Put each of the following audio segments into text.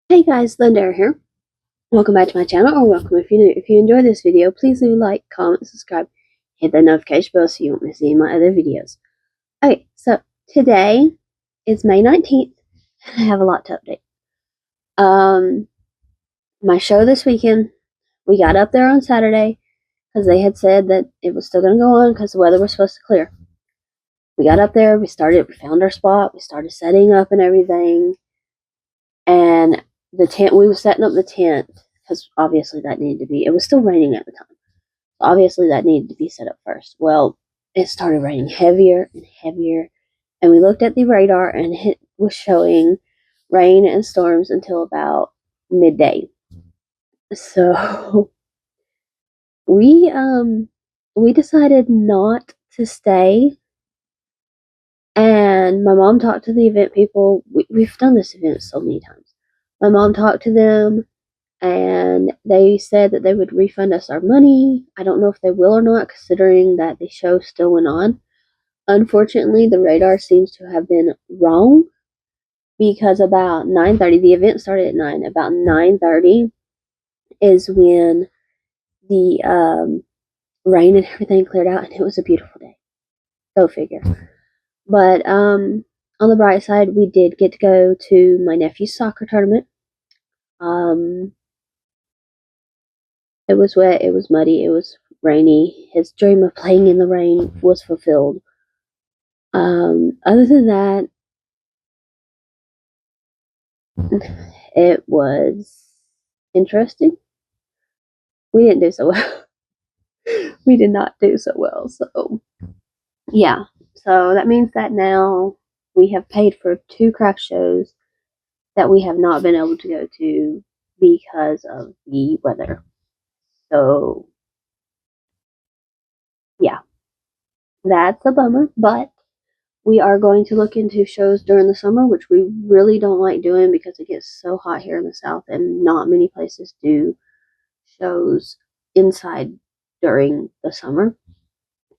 Hey guys, Linda here. Welcome back to my channel, or welcome if you're new. If you enjoyed this video, please leave a like, comment, subscribe, hit that notification bell so you won't miss any of my other videos. Okay, so today is May 19th, and I have a lot to update. My show this weekend, we got up there on Saturday because they had said that it was still going to go on because the weather was supposed to clear. We got up there, we found our spot, we started setting up and everything, and the tent, we were setting up the tent because obviously that needed to be, it was still raining at the time. So obviously that needed to be set up first. Well, it started raining heavier and heavier, and we looked at the radar and it was showing rain and storms until about midday. So we decided not to stay, and my mom talked to the event people. We've done this event so many times. My mom talked to them, and they said that they would refund us our money. I don't know if they will or not, considering that the show still went on. Unfortunately, the radar seems to have been wrong, because about 9:30, the event started at 9. About 9:30 is when the rain and everything cleared out, and it was a beautiful day. Go figure. But on the bright side, we did get to go to my nephew's soccer tournament. Um, It was wet, it was muddy, it was rainy. His dream of playing in the rain was fulfilled. Other than that, it was interesting. We didn't do so well. We did not do so well. So, yeah. So that means that now we have paid for 2 craft shows that we have not been able to go to because of the weather. So, yeah, that's a bummer, but we are going to look into shows during the summer, which we really don't like doing because it gets so hot here in the South, and not many places do shows inside during the summer.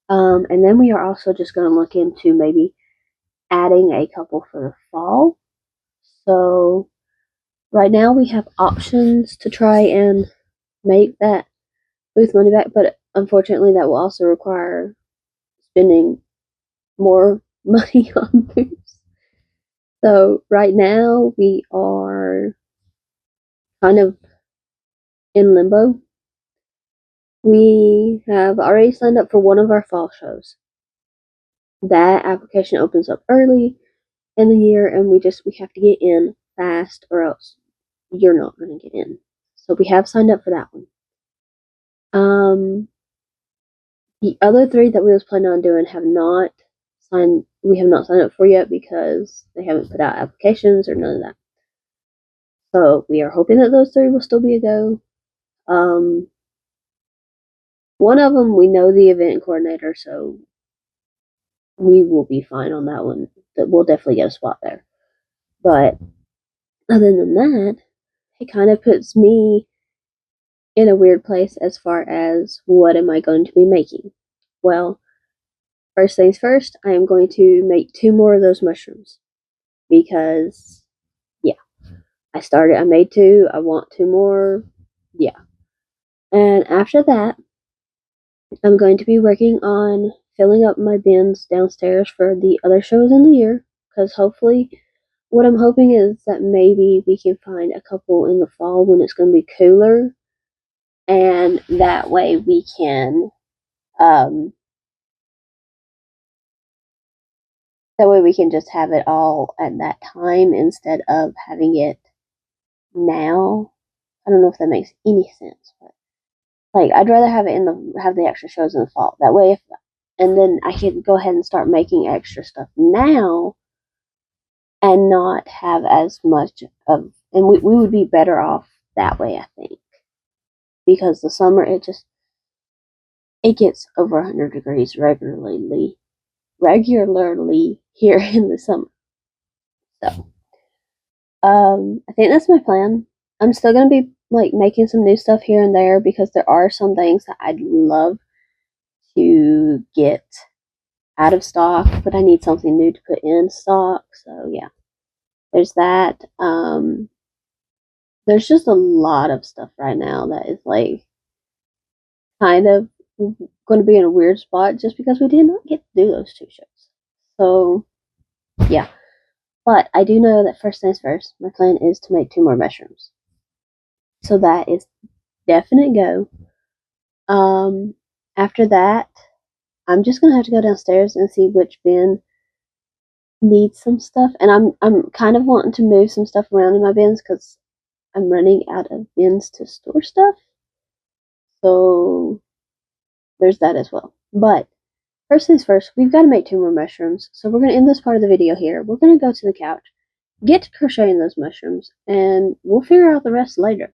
And then we are also just going to look into maybe adding a couple for the fall. So right now we have options to try and make that booth money back, but unfortunately that will also require spending more money on booths. So right now we are kind of in limbo. We have already signed up for one of our fall shows. That application opens up early in the year, and we have to get in fast, or else you're not going to get in. So we have signed up for that one. The other 3 that we was planning on doing have not signed. We have not signed up for yet because they haven't put out applications or none of that. So we are hoping that those 3 will still be a go. One of them, we know the event coordinator, so we will be fine on that one. We'll definitely get a spot there. But other than that, it kind of puts me in a weird place as far as what am I going to be making. Well, first things first, I am going to make 2 more of those mushrooms because, yeah, I made 2, I want 2 more, yeah. And after that, I'm going to be working on filling up my bins downstairs for the other shows in the year, because hopefully, what I'm hoping is that maybe we can find a couple in the fall when it's going to be cooler, and that way we can, just have it all at that time instead of having it now. I don't know if that makes any sense, but like I'd rather have the extra shows in the fall. That way, and then I can go ahead and start making extra stuff now and not have as much of, and we would be better off that way, I think, because the summer it gets over 100 degrees regularly here in the summer. So I think that's my plan. I'm still gonna be like making some new stuff here and there because there are some things that I'd love to get out of stock, but I need something new to put in stock. So yeah, there's that. there's just a lot of stuff right now that is like kind of going to be in a weird spot just because we did not get to do those 2 shows. So yeah, but I do know that first things first, my plan is to make 2 more mushrooms. So that is definite go. After that, I'm just gonna have to go downstairs and see which bin needs some stuff, and I'm kind of wanting to move some stuff around in my bins because I'm running out of bins to store stuff. So there's that as well. But first things first, we've got to make 2 more mushrooms. So we're gonna end this part of the video here. We're gonna go to the couch, get to crocheting those mushrooms, and we'll figure out the rest later.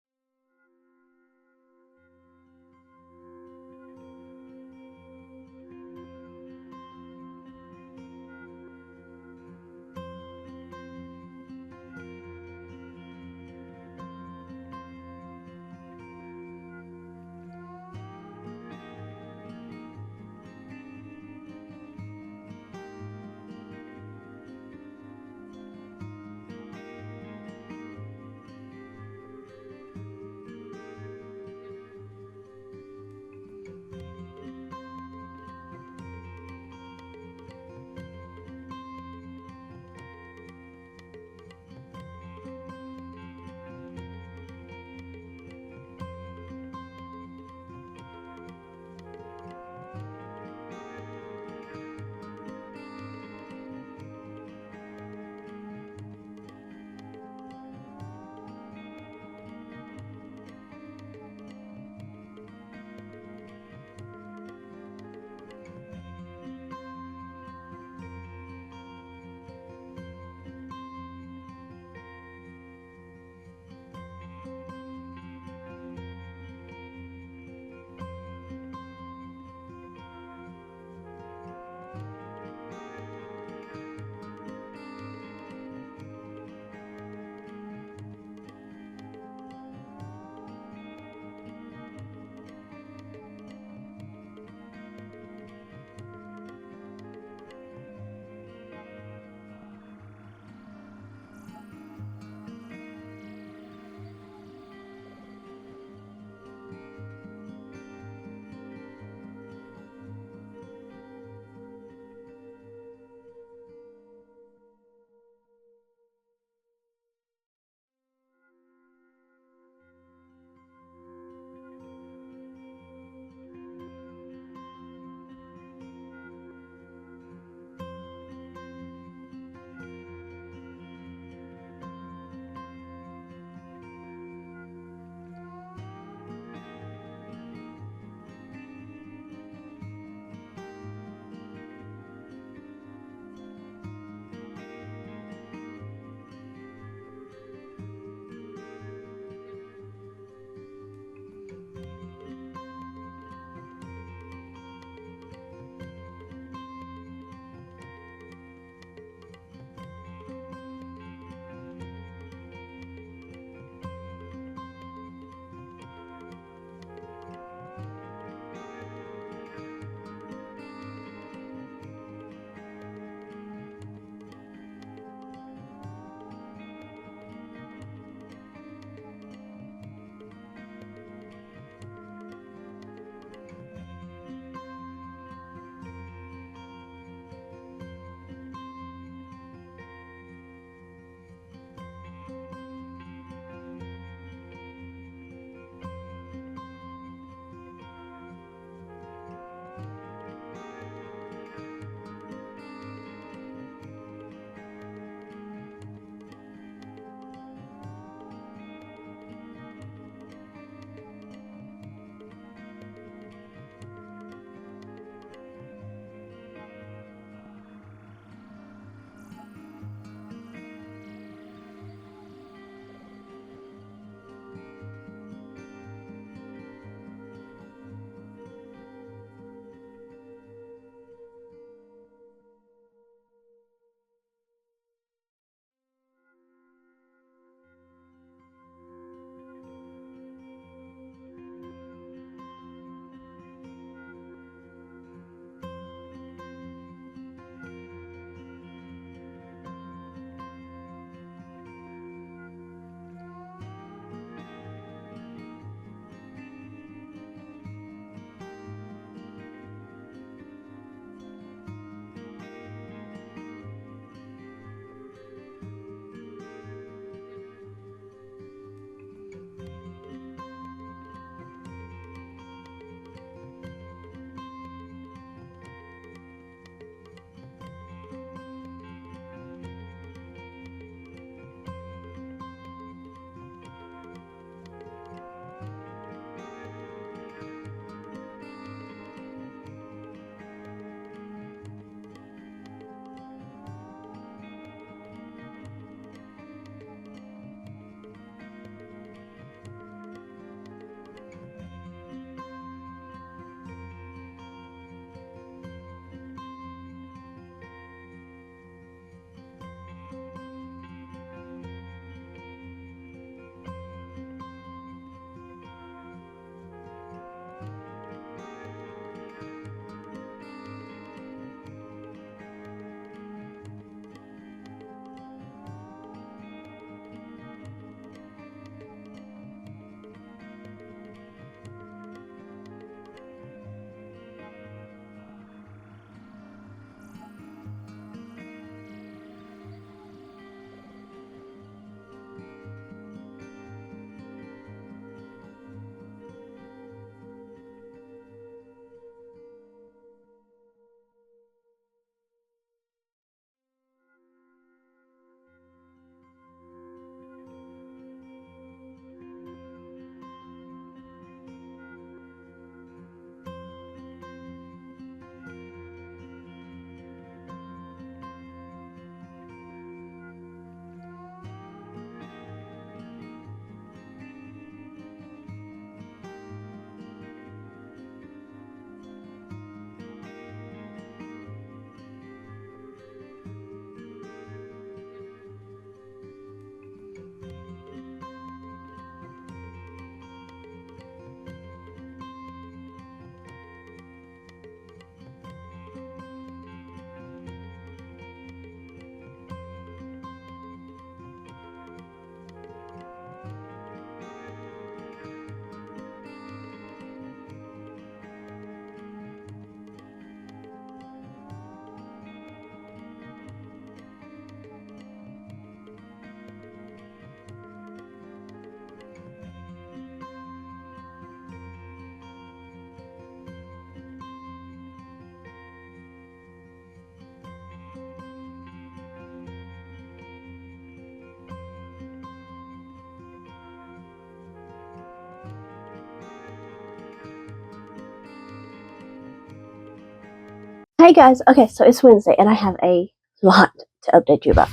Hey guys, okay, so it's Wednesday and I have a lot to update you about.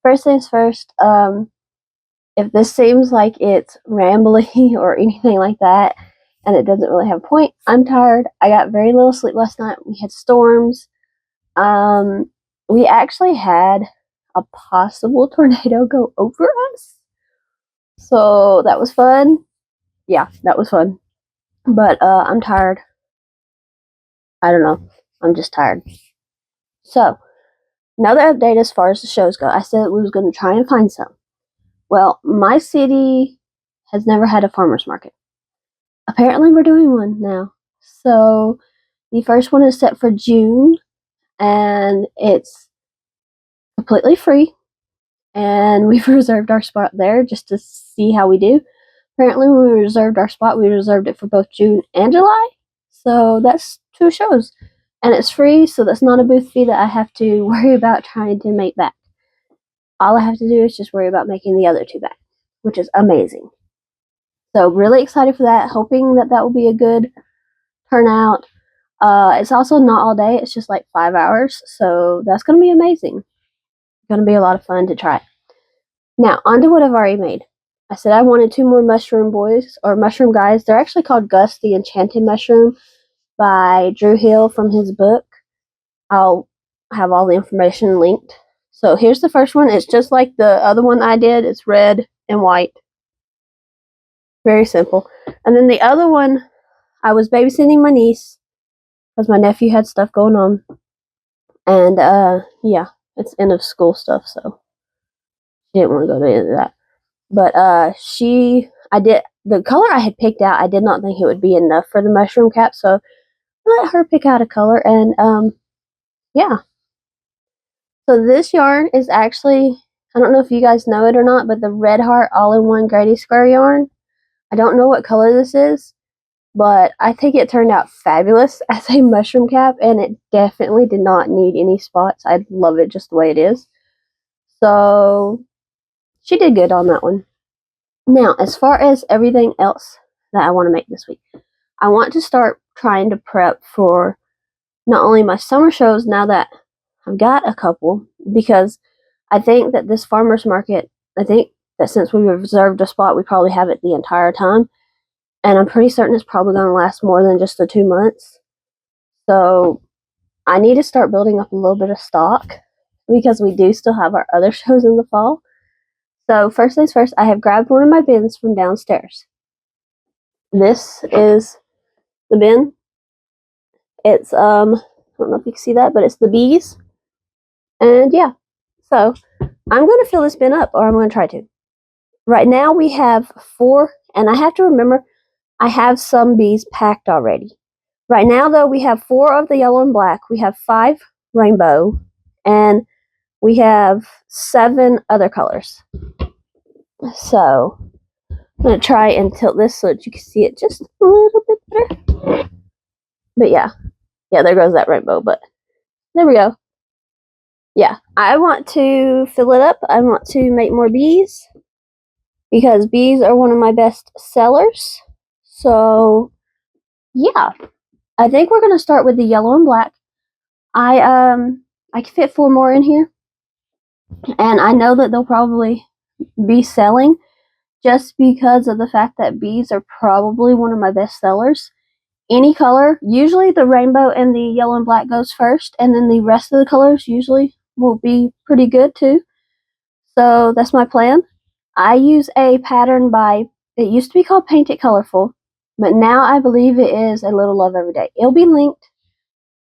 First things first, if this seems like it's rambly or anything like that, and it doesn't really have a point, I'm tired. I got very little sleep last night. We had storms. We actually had a possible tornado go over us. So that was fun. Yeah, that was fun. But I'm tired. I don't know. I'm just tired. So, another update as far as the shows go. I said we was going to try and find some. Well, my city has never had a farmer's market. Apparently, we're doing one now. So, the first one is set for June, and it's completely free. And we've reserved our spot there just to see how we do. Apparently, when we reserved our spot, we reserved it for both June and July. So, that's 2 shows. And it's free, so that's not a booth fee that I have to worry about trying to make back. All I have to do is just worry about making the other 2 back, which is amazing. So really excited for that, hoping that that will be a good turnout. It's also not all day, it's just like 5 hours, so that's going to be amazing. Going to be a lot of fun to try. Now, on to what I've already made. I said I wanted 2 more mushroom boys, or mushroom guys. They're actually called Gus the Enchanted Mushroom by Drew Hill from his book. I'll have all the information linked. So here's the first one. It's just like the other one I did. It's red and white. Very simple. And then the other one, I was babysitting my niece because my nephew had stuff going on. And yeah, it's end of school stuff, so she didn't want to go to any of that. But I did the color I had picked out. I did not think it would be enough for the mushroom cap, so I let her pick out a color. And yeah. So this yarn is actually, I don't know if you guys know it or not, but the Red Heart All-in-One Grady Square yarn. I don't know what color this is, but I think it turned out fabulous as a mushroom cap, and it definitely did not need any spots. I love it just the way it is. So she did good on that one. Now, as far as everything else that I want to make this week, I want to start trying to prep for not only my summer shows now that I've got a couple, because I think that this farmer's market, I think that since we reserved a spot, we probably have it the entire time. And I'm pretty certain it's probably going to last more than just the 2 months. So I need to start building up a little bit of stock because we do still have our other shows in the fall. So first things first, I have grabbed one of my bins from downstairs. This is the bin. It's I don't know if you can see that, but it's the bees. And yeah, so I'm going to fill this bin up, or I'm going to try to. Right now we have 4, and I have to remember I have some bees packed already. Right now, though, we have 4 of the yellow and black. We have 5 rainbow, and we have 7 other colors. So I'm going to try and tilt this so that you can see it just a little bit better. But yeah, there goes that rainbow, but there we go. Yeah, I want to fill it up. I want to make more bees because bees are one of my best sellers. So yeah, I think we're going to start with the yellow and black. I can fit 4 more in here, and I know that they'll probably be selling just because of the fact that bees are probably one of my best sellers. Any color, usually the rainbow and the yellow and black goes first, and then the rest of the colors usually will be pretty good too. So that's my plan. I use a pattern by, it used to be called Paint It Colorful, but now I believe it is A Little Love Every Day. It'll be linked.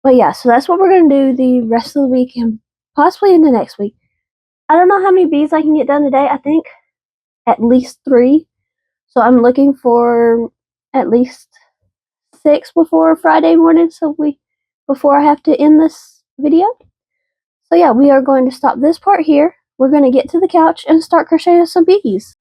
But yeah, so that's what we're going to do the rest of the week and possibly into next week. I don't know how many bees I can get done today. I think at least 3. So I'm looking for at least 6 before Friday morning, so before I have to end this video. So yeah, we are going to stop this part here. We're going to get to the couch and start crocheting some bees.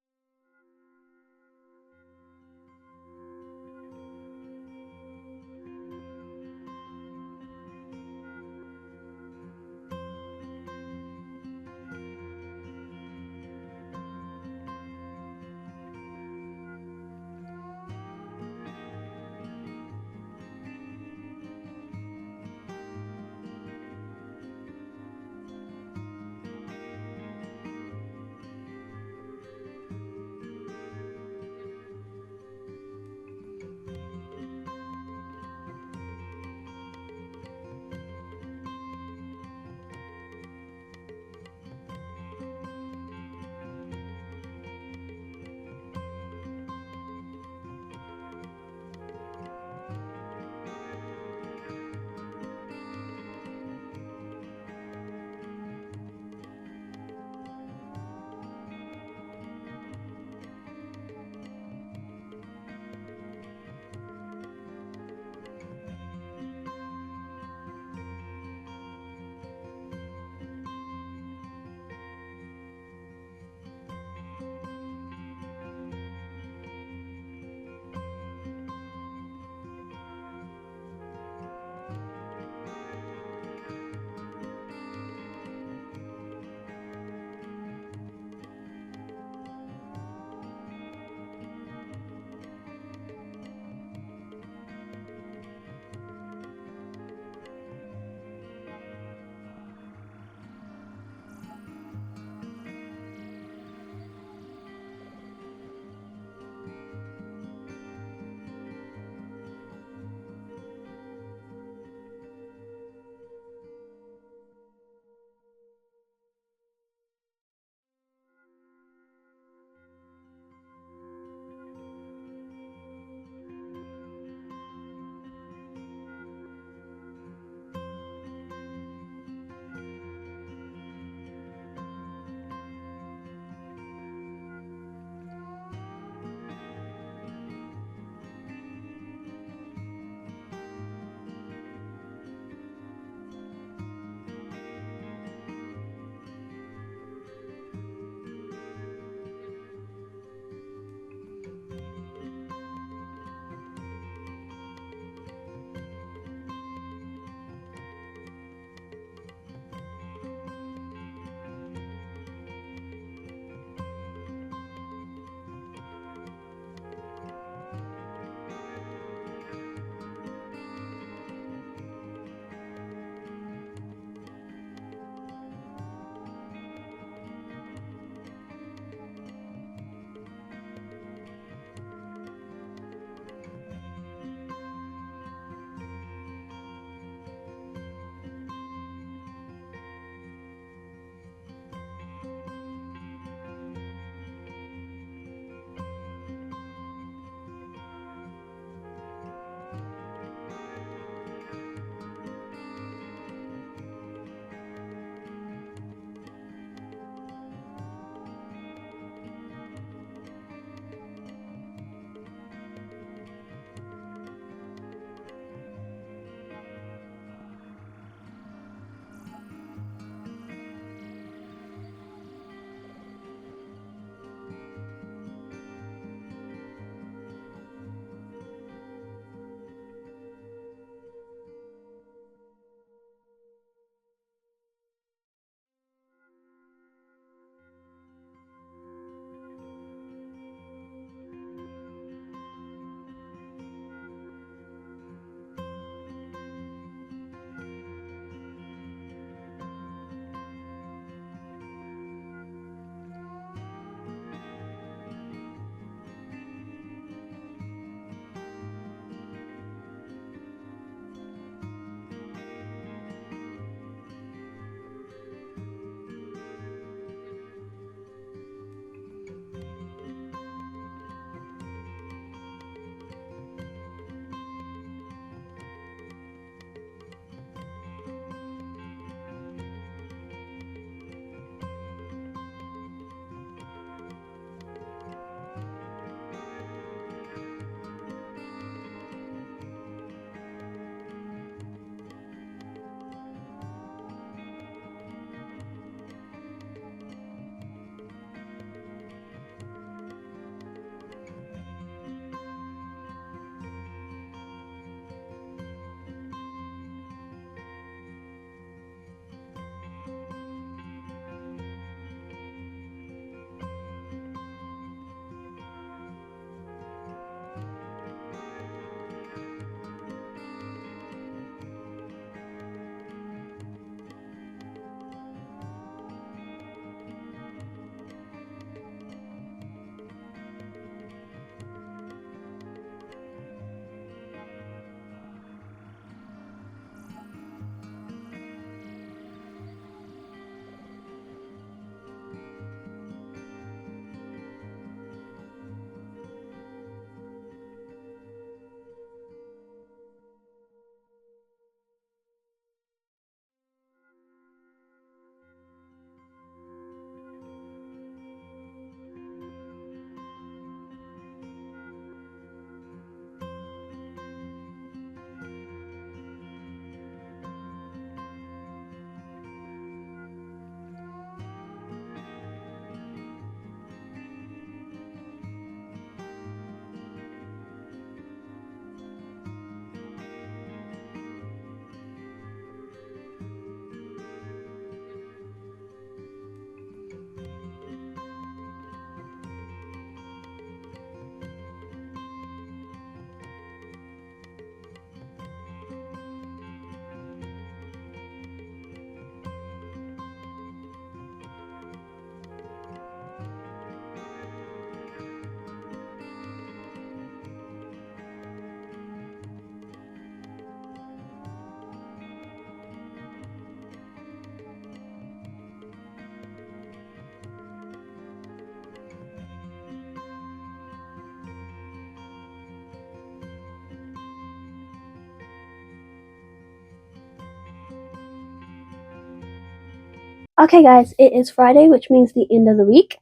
Okay, guys, it is Friday, which means the end of the week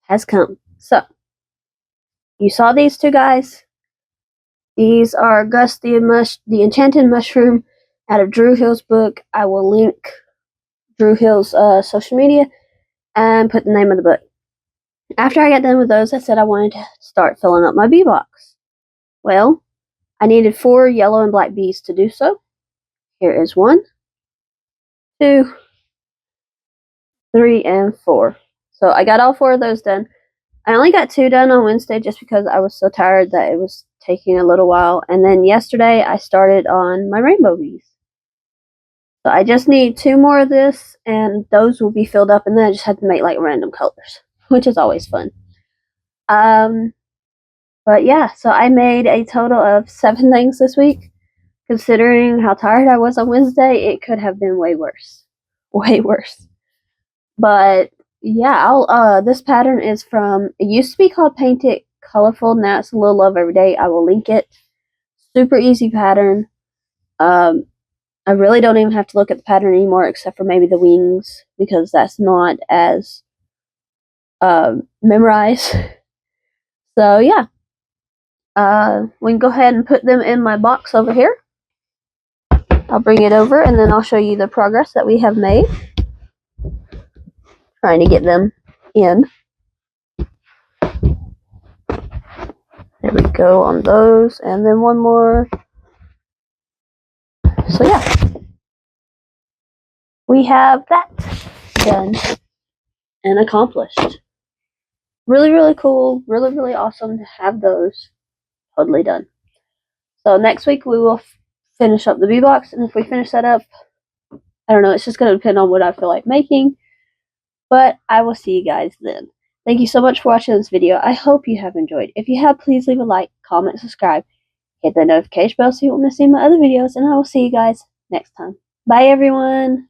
has come. So, you saw these two guys. These are Gus the Enchanted Mushroom out of Drew Hill's book. I will link Drew Hill's social media and put the name of the book. After I got done with those, I said I wanted to start filling up my bee box. Well, I needed 4 yellow and black bees to do so. Here is 1, 2, 3, and 4. So I got all 4 of those done. I only got 2 done on Wednesday just because I was so tired that it was taking a little while. And then yesterday I started on my rainbow bees. So I just need 2 more of this and those will be filled up, and then I just have to make like random colors, which is always fun. But yeah, so I made a total of 7 things this week. Considering how tired I was on Wednesday, it could have been way worse. Way worse. But yeah, this pattern is from, it used to be called Paint It Colorful, now it's a Little Love Every Day. I will link it. Super easy pattern. I really don't even have to look at the pattern anymore except for maybe the wings, because that's not as memorized. So yeah, we can go ahead and put them in my box over here. I'll bring it over and then I'll show you the progress that we have made. Trying to get them in. There we go on those, and then one more. So yeah, we have that done and accomplished. Really, really cool. Really, really awesome to have those totally done. So next week we will finish up the bee box, and if we finish that up, I don't know, it's just going to depend on what I feel like making. But I will see you guys then. Thank you so much for watching this video. I hope you have enjoyed. If you have, please leave a like, comment, subscribe, hit the notification bell so you won't miss any of my other videos, and I will see you guys next time. Bye, everyone.